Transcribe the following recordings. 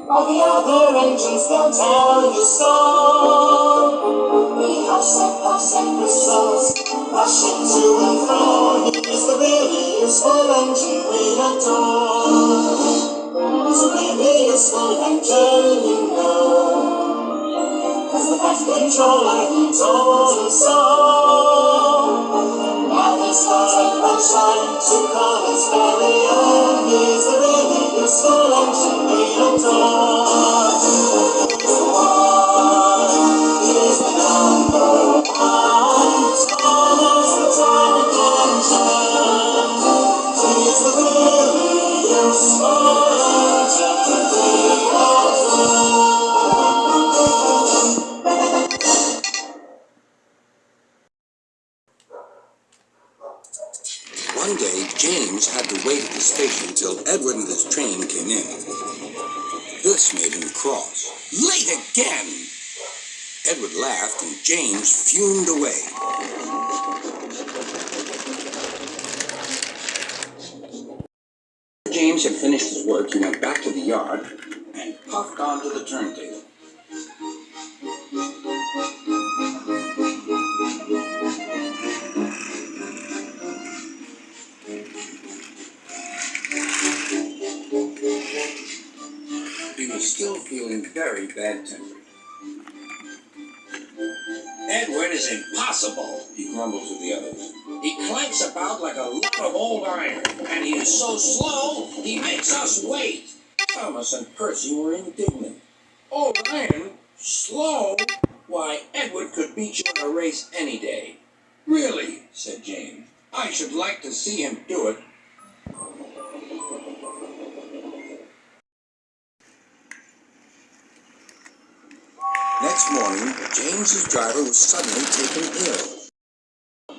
while the other engines they'll tell you so. We hush and whistles, rushing to and fro. He's the really useful engine we adore. He's a really useful engine, you know, 'cause the flight controller told us so. Now he's starting Rushline to call his very own. He's the really useful engine we adore. He's the one, he's the number one. Thomas the Tank Engine. He's the really useful engine we adore. One day, James had to wait at the station till Edward and his train came in. This made him cross. Late again! Edward laughed and James fumed away. After James had finished his work, he went back to the yard and puffed onto the turntable. He was still feeling very bad-tempered. Edward is impossible, He grumbled to the others. he clanks about like a lot of old iron, and he is so slow, he makes us wait. Thomas and Percy were indignant. Old iron? Slow? Why, Edward could beat you in a race any day. Really, said James. I should like to see him do it. Next morning, James's driver was suddenly taken ill.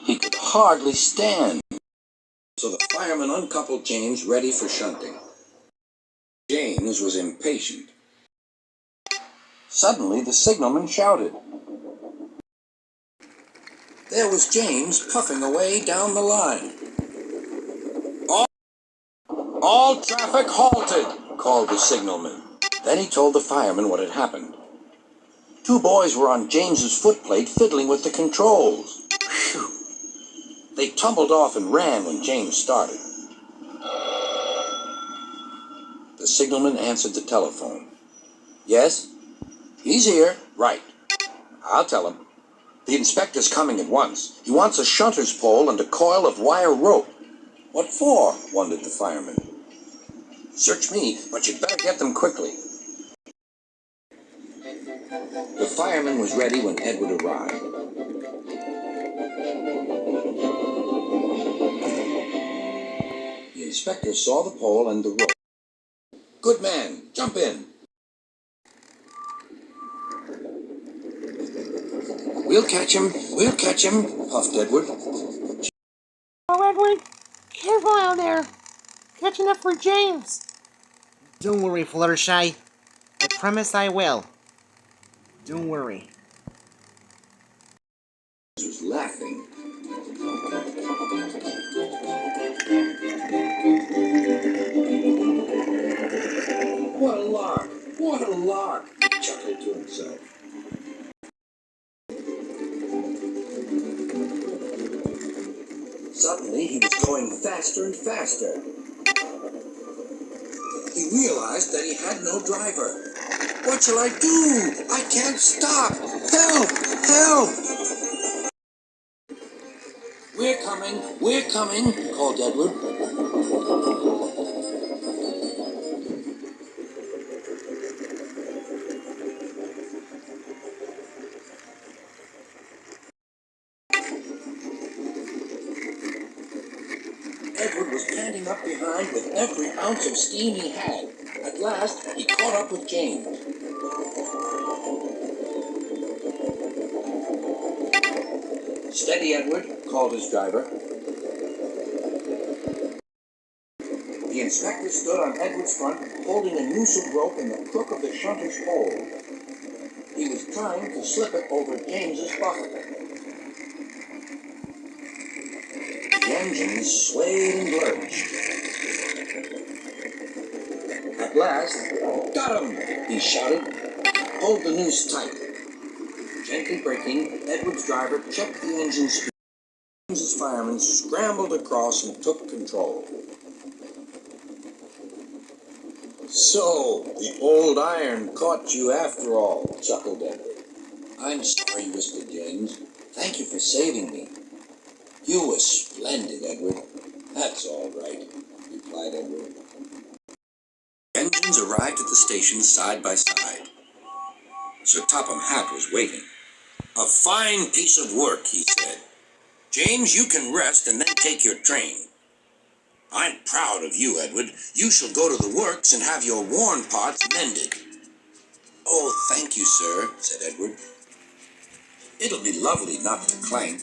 He could hardly stand. So the fireman uncoupled James, ready for shunting. James was impatient. Suddenly, the signalman shouted. There was James puffing away down the line. All traffic halted, called the signalman. Then he told the fireman what had happened. Two boys were on James's footplate fiddling with the controls. Phew. They tumbled off and ran when James started. The signalman answered the telephone. Yes? He's here. Right. I'll tell him. The inspector's coming at once. He wants a shunter's pole and a coil of wire rope. What for? Wondered the fireman. Search me, but you'd better get them quickly. The fireman was ready when Edward arrived. The inspector saw the pole and the rope. Good man, jump in. We'll catch him, puffed Edward. Oh, Edward, careful out there. Catching up for James. Don't worry, Fluttershy. I promise I will. Don't worry. He was laughing. What a lark! What a lark! He chuckled to himself. Suddenly, he was going faster and faster. He realized that he had no driver. What shall I do? I can't stop! Help! Help! We're coming, called Edward. Edward was panting up behind with every ounce of steam he had. At last, he caught up with James. Steady, Edward, called his driver. The inspector stood on Edward's front, holding a noose of rope in the crook of the shunter's pole. He was trying to slip it over James's bucket. The engines swayed and lurched. At last, got got him!" he shouted. "Hold the noose tight." Gently braking, Edward's driver checked the engine speed. James's fireman scrambled across and took control. "So, the old iron caught you after all," chuckled Edward. "I'm sorry," whispered James. "Thank you for saving me." "You were splendid, Edward." "That's all right," replied Edward. Engines arrived at the station side by side. Sir Topham Hatt was waiting. "A fine piece of work," he said. "James, you can rest and then take your train." "I'm proud of you, Edward. You shall go to the works and have your worn parts mended." "Oh, thank you, sir," said Edward. "It'll be lovely not to clank."